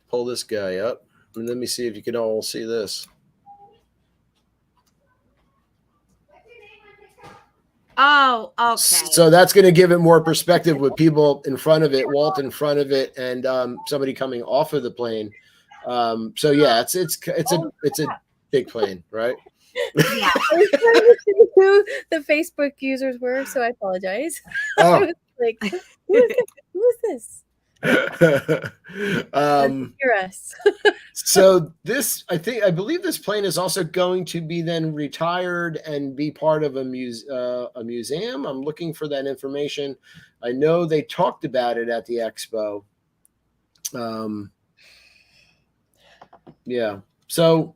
pull this guy up. And let me see if you can all see this. Oh, okay. So that's going to give it more perspective with people in front of it, Walt in front of it, and somebody coming off of the plane. So yeah, it's a big plane, right? Yeah. I was trying to see who the Facebook users were, so I apologize. Oh. I was like, who is this? Hear us. So this, I believe this plane is also going to be then retired and be part of a museum. I'm looking for that information. I know they talked about it at the expo. Yeah. So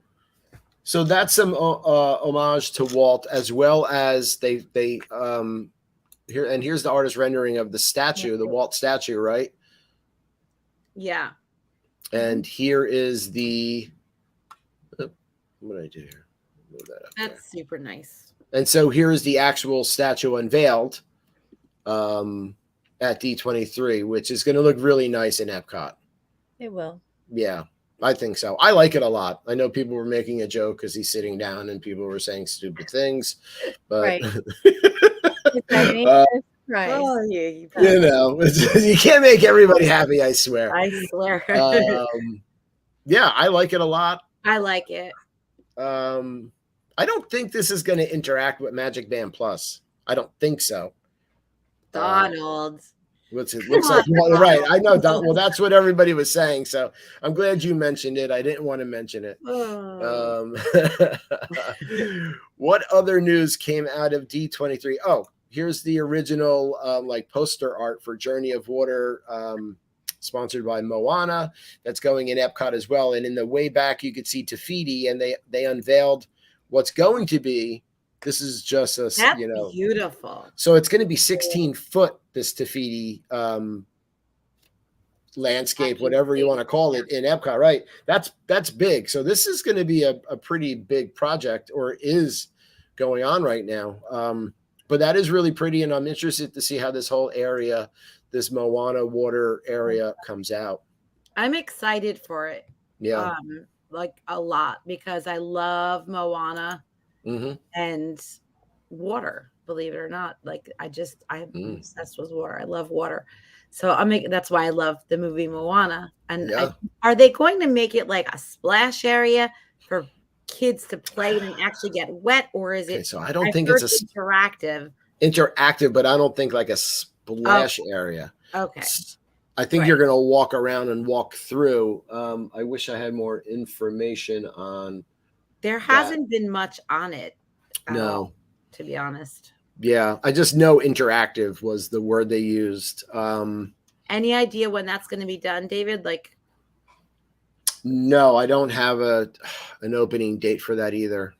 that's some homage to Walt, as well as they here, and here's the artist rendering of the statue, the Walt statue, right? Yeah. And here is the what did I do here? Move that up. That's super nice. And so here is the actual statue unveiled at D23, which is going to look really nice in Epcot. It will. Yeah, I think so. I like it a lot. I know people were making a joke because he's sitting down and people were saying stupid things, but right. Oh, yeah, you know, you can't make everybody happy, I swear. I swear. Yeah, I like it a lot. I like it. I don't think this is going to interact with Magic Band Plus. I don't think so. Donald. What's it looks like? Well, right. I know, Don. Well, that's what everybody was saying. So I'm glad you mentioned it. I didn't want to mention it. Oh. What other news came out of D23? Oh, here's the original like poster art for Journey of Water, sponsored by Moana. That's going in Epcot as well. And in the way back, you could see Tafiti, and they unveiled what's going to be. This is just a, That's you know, beautiful. So it's going to be 16 foot, this Tafiti landscape, whatever you want to call it, in Epcot, right? That's big. So this is going to be a pretty big project, or is going on right now. But that is really pretty, and I'm interested to see how this whole area, this Moana water area, comes out. I'm excited for it. Yeah. Like a lot, because I love Moana. And water, believe it or not. Like I'm obsessed with water. I love water. So that's why I love the movie Moana. And are they going to make it like a splash area for kids to play and actually get wet, or is it? So I don't think it's interactive, but I don't think like a splash area. Okay. I think you're going to walk around and walk through. I wish I had more information on. There hasn't been much on it. No, to be honest. Yeah, I just know interactive was the word they used. Any idea when that's going to be done, David? Like, no, I don't have an opening date for that either.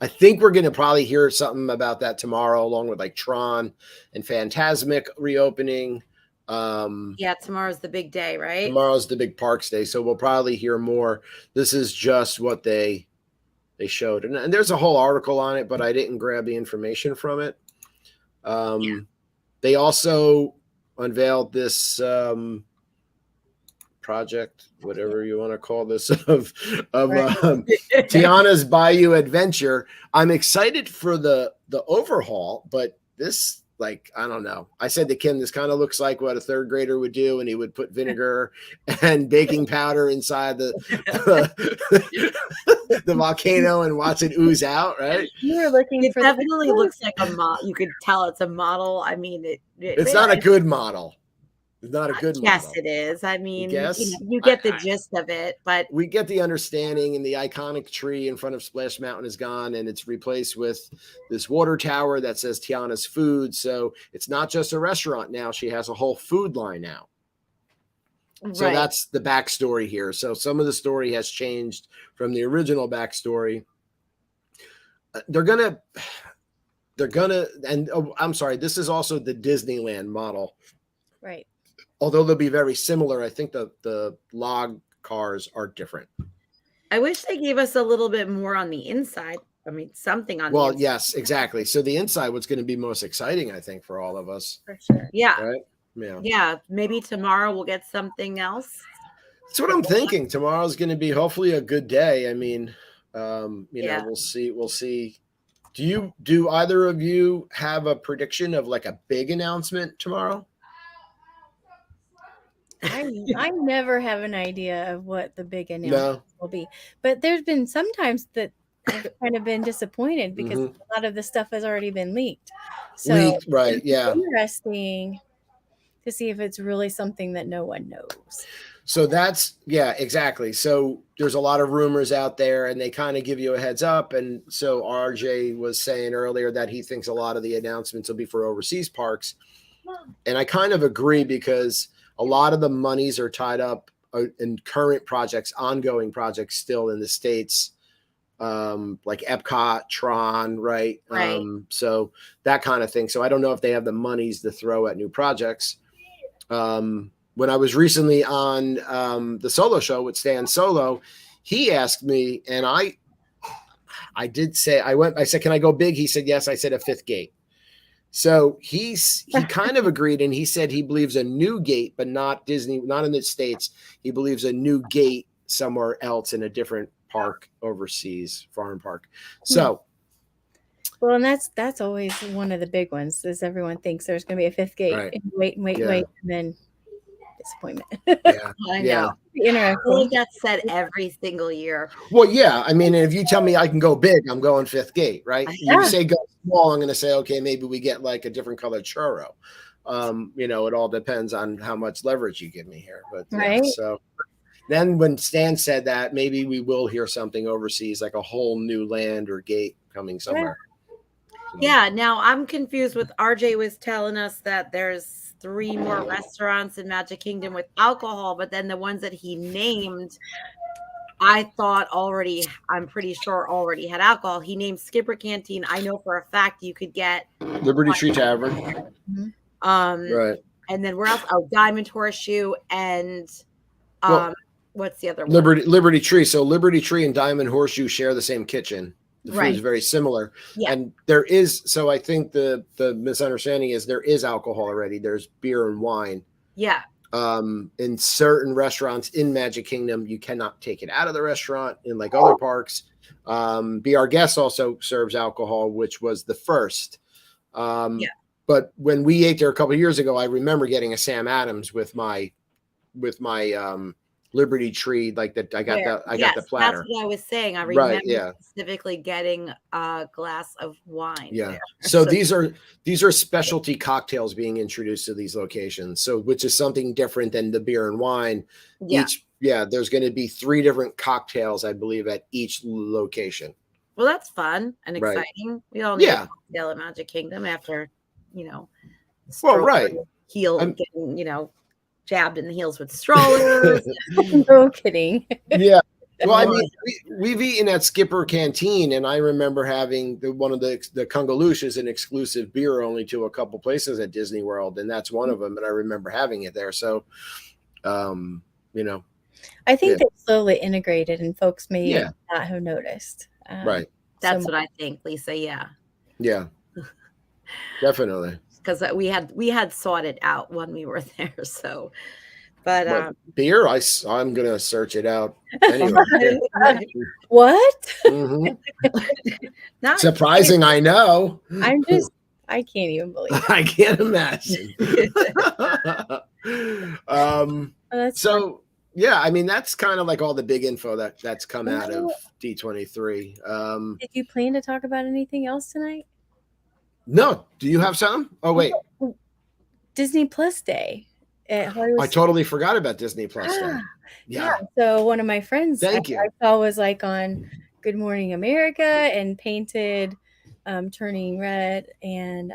I think we're going to probably hear something about that tomorrow, along with like Tron and Fantasmic reopening. Yeah, tomorrow's the big day, right? Tomorrow's the big parks day, so we'll probably hear more. This is just what they showed, and there's a whole article on it, but I didn't grab the information from it. They also unveiled this project, whatever you want to call this, of Tiana's Bayou Adventure. I'm excited for the overhaul, but this, like, I don't know. I said to Kim, this kind of looks like what a third grader would do, and he would put vinegar and baking powder inside the volcano and watch it ooze out, right? You were looking it for definitely looks like a model. You could tell it's a model. I mean, it's not a good model. It's not a good model. Yes, it is. I mean, you get the gist of it, but we get the understanding, and the iconic tree in front of Splash Mountain is gone, and it's replaced with this water tower that says Tiana's Food. So it's not just a restaurant now. She has a whole food line now. So that's the backstory here. So some of the story has changed from the original backstory. They're gonna, and I'm sorry, this is also the Disneyland model. Right. Although they'll be very similar, I think the log cars are different. I wish they gave us a little bit more on the inside. I mean, something on the inside. Yes, exactly. So the inside was going to be most exciting, I think, for all of us. For sure. Yeah. Right? Yeah. Maybe tomorrow we'll get something else. That's what I'm thinking. Tomorrow's going to be hopefully a good day. I mean, we'll see Do either of you have a prediction of like a big announcement tomorrow? I never have an idea of what the big announcement will be, but there's been sometimes that I've kind of been disappointed because a lot of the stuff has already been leaked. So right? Yeah, interesting to see if it's really something that no one knows. So that's exactly. So there's a lot of rumors out there, and they kind of give you a heads up. And so RJ was saying earlier that he thinks a lot of the announcements will be for overseas parks, and I kind of agree because a lot of the monies are tied up in current projects, ongoing projects still in the States, like Epcot, Tron, right? So that kind of thing. So I don't know if they have the monies to throw at new projects. When I was recently on the Solo Show with Stan Solo, he asked me, and I did say, I said, can I go big? He said, yes. I said a fifth gate. So he kind of agreed, and he said he believes a new gate, but not Disney, not in the States. He believes a new gate somewhere else in a different park overseas, foreign park. So, well, and that's always one of the big ones, is everyone thinks there's going to be a fifth gate, and wait, and then disappointment. I know. Interesting. I think that's said every single year. Well, yeah. I mean, if you tell me I can go big, I'm going fifth gate, right? You say go small, I'm going to say, okay, maybe we get like a different colored churro. It all depends on how much leverage you give me here. But so then when Stan said that, maybe we will hear something overseas, like a whole new land or gate coming somewhere. Yeah. Now I'm confused with RJ was telling us that there's 3 more restaurants in Magic Kingdom with alcohol, but then the ones that he named, I'm pretty sure already had alcohol. He named Skipper Canteen. I know for a fact you could get Liberty Tree Tavern. Right. And then where else? Oh, Diamond Horseshoe and what's the other one? Liberty Tree. So Liberty Tree and Diamond Horseshoe share the same kitchen. The food is very similar. Yeah. And there is, so I think the misunderstanding is there is alcohol already. There's beer and wine. Yeah. In certain restaurants in Magic Kingdom, you cannot take it out of the restaurant in like other parks. Be Our Guest also serves alcohol, which was the first. But when we ate there a couple of years ago, I remember getting a Sam Adams with my Liberty Tree, like that. I got the platter. That's what I was saying. I remember specifically getting a glass of wine. Yeah. There. So these are specialty cocktails being introduced to these locations. So which is something different than the beer and wine. Yeah. There's going to be 3 different cocktails, I believe, at each location. Well, that's fun and exciting. We all need a cocktail at Magic Kingdom after, heel getting, jabbed in the heels with strollers. No kidding. Yeah. Well, I mean, we've eaten at Skipper Canteen, and I remember having one of the Kungaloosh is an exclusive beer only to a couple places at Disney World, and that's one of them. And I remember having it there. So, I think they slowly integrated, and folks may not have noticed. Right. That's what I think, Lisa. Yeah. Yeah. Definitely. Because we had sought it out when we were there. So, but beer, I'm gonna search it out anyway. What? Not surprising, I know. I can't even believe it. I can't imagine. So yeah, I mean that's kind of like all the big info that's come out of D23. Did you plan to talk about anything else tonight? No. Do you have some? Oh, wait. Disney Plus Day at Hollywood. I totally forgot about Disney Plus Day. Yeah. So one of my friends I saw was like on Good Morning America and painted Turning Red and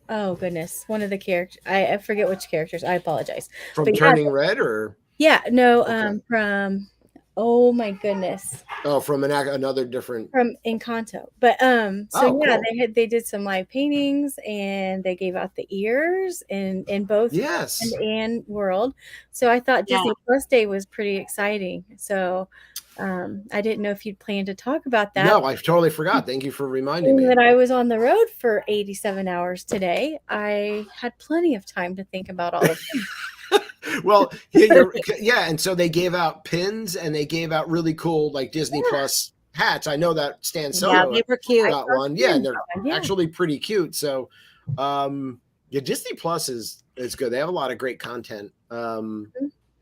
oh goodness, one of the characters. I forget which characters. I apologize. From Turning Red or? Yeah, no, from oh my goodness. Oh, from another different from Encanto. But cool. They did some live paintings and they gave out the ears in both and World. So I thought Disney Plus Day was pretty exciting. So I didn't know if you'd plan to talk about that. No, I totally forgot. Thank you for reminding me. That I was on the road for 87 hours today. I had plenty of time to think about all of them. Well, and so they gave out pins and they gave out really cool like Disney Plus hats. I know that Stan Yeah, Solo they were cute. got one. Yeah, and they're Yeah. actually pretty cute. So, yeah, Disney Plus is good. They have a lot of great content.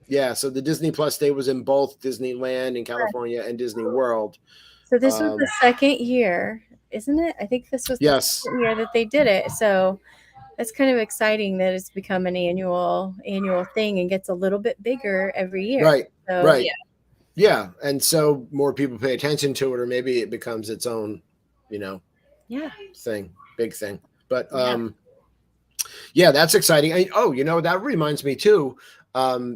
Yeah, so the Disney Plus Day was in both Disneyland in California and Disney World. So this was the second year, isn't it? I think this was the second year that they did it. So that's kind of exciting that it's become an annual thing and gets a little bit bigger every year. Right. So, right. Yeah. And so more people pay attention to it, or maybe it becomes its own, thing, big thing. But yeah, that's exciting. That reminds me too.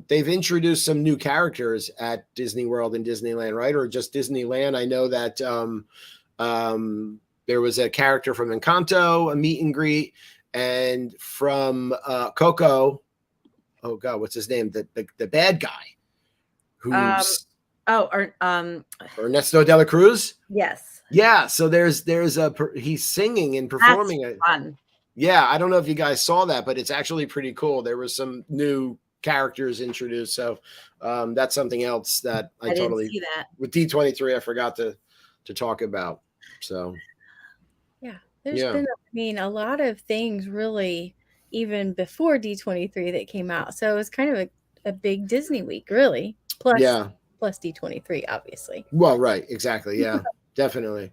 They've introduced some new characters at Disney World and Disneyland, right? Or just Disneyland. I know that there was a character from Encanto, a meet and greet, and from Coco. Oh God, what's his name? The bad guy. Who's Ernesto de la Cruz? Yes. Yeah. So there's he's singing and performing. That's fun. Yeah, I don't know if you guys saw that, but it's actually pretty cool. There was some new characters introduced, so that's something else that I totally didn't see that. With D23 I forgot to talk about. So there's been a lot of things really even before D23 that came out. So it was kind of a big Disney week, really. Plus D23, obviously. Well, right, exactly. Yeah, definitely.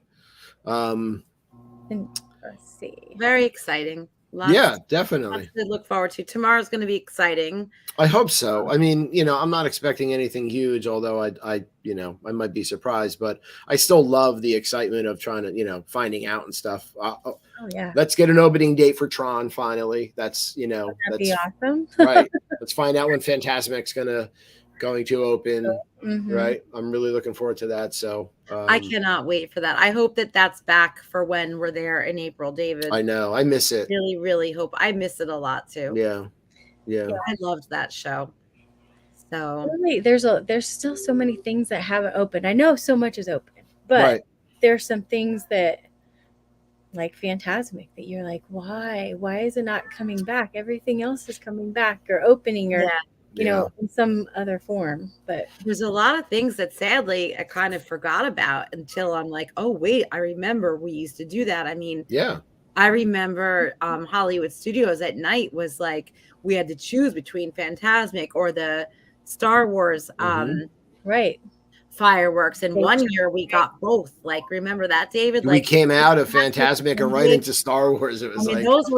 And let's see. Very exciting. Definitely. Lots to look forward to. Tomorrow's going to be exciting. I hope so. I mean, I'm not expecting anything huge, although I might be surprised, but I still love the excitement of trying to, finding out and stuff. Let's get an opening date for Tron finally. That's, that'd be awesome. Right. Let's find out when Fantasmic's going to open. Right. I'm really looking forward to that. So I cannot wait for that. I hope that that's back for when we're there in April, David. I know. I miss it. Really, really hope. I miss it a lot too. Yeah. I loved that show. So really, there's still so many things that haven't opened. I know so much is open, but there's some things that like Fantasmic that you're like, why is it not coming back? Everything else is coming back or opening or in some other form. But there's a lot of things that sadly I kind of forgot about until I'm like, oh wait, I remember we used to do that. I mean, I remember Hollywood Studios at night was like we had to choose between Fantasmic or the Star Wars fireworks, and one year we got both. Like, remember that, David? We came out of Fantasmic and right into Star Wars. It was those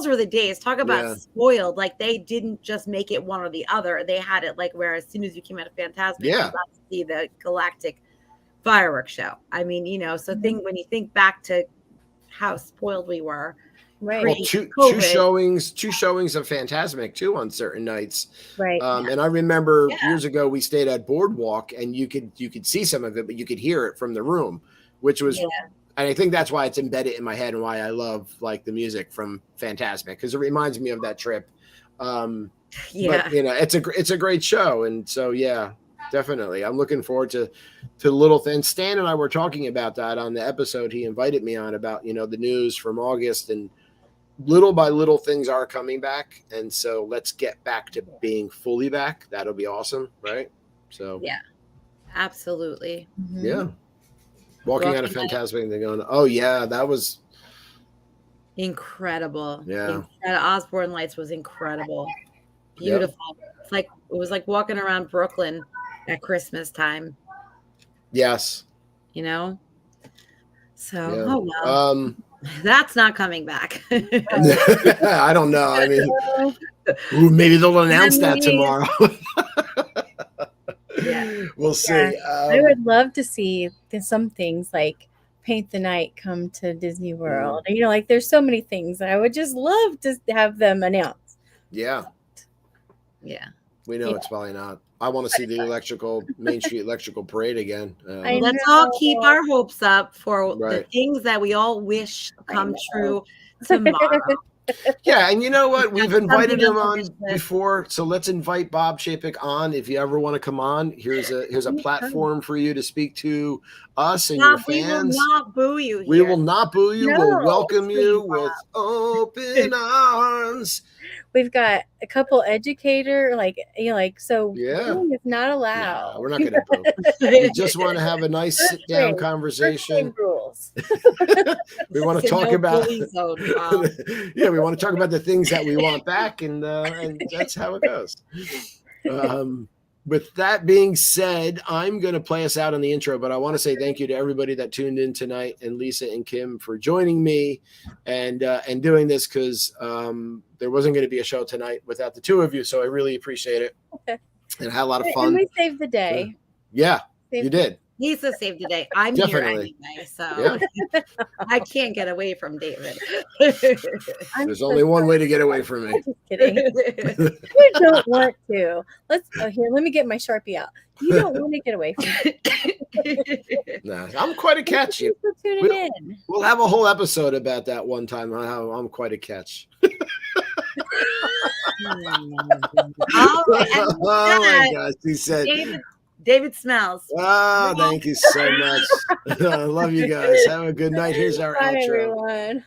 were the days. Talk about spoiled. Like, they didn't just make it one or the other. They had it like where as soon as you came out of Fantasmic, you got to see the galactic fireworks show. I mean, so when you think back to how spoiled we were. Right. Well, two showings of Fantasmic too on certain nights. Right. And I remember years ago we stayed at Boardwalk and you could see some of it, but you could hear it from the room, which was and I think that's why it's embedded in my head and why I love like the music from Fantasmic, because it reminds me of that trip. But it's a great show, and so definitely. I'm looking forward to little things. Stan and I were talking about that on the episode he invited me on about, the news from August, and little by little things are coming back. And so let's get back to being fully back. That'll be awesome. Right. So absolutely. Yeah. Walking out of Fantasmic and they're going, oh yeah, that was incredible. Yeah. Osborne Lights was incredible. Beautiful. It was like walking around Brooklyn at Christmas time. Yes. So that's not coming back. I don't know. I mean, maybe they'll announce that tomorrow. We'll see. I would love to see some things like Paint the Night come to Disney World. Like there's so many things that I would just love to have them announce. Yeah. We know it's probably not. I want to see the Main Street Electrical Parade again. Let's all keep our hopes up for the things that we all wish come true tomorrow. Yeah, and you know what? We've invited him on before, so let's invite Bob Chapek on. If you ever want to come on, here's a platform for you to speak to us and your fans. We will not boo you here. We will not boo you. We'll welcome you with open arms. We've got a couple educator, so Yeah. bullying is not allowed. No, we're not going to boo. We just want to have a nice sit down conversation. Rules. We want to talk about we want to talk about the things that we want back, and that's how it goes. With that being said, I'm going to play us out on the intro, but I want to say thank you to everybody that tuned in tonight, and Lisa and Kim for joining me and doing this, because there wasn't going to be a show tonight without the two of you. So I really appreciate it. Okay. And had a lot of fun. And we saved the day. Yeah, you did. Lisa saved the day. I'm Definitely. Here anyway, so yeah. I can't get away from David. There's only one way to get away from me. I'm just kidding. You don't want to. Let me get my Sharpie out. You don't want to get away from me. Nah, I'm quite a catch. We'll have a whole episode about that one time. How I'm quite a catch. Oh my gosh, he said. David smells. Oh, thank you so much. I love you guys. Have a good night. Here's our outro. Bye, everyone.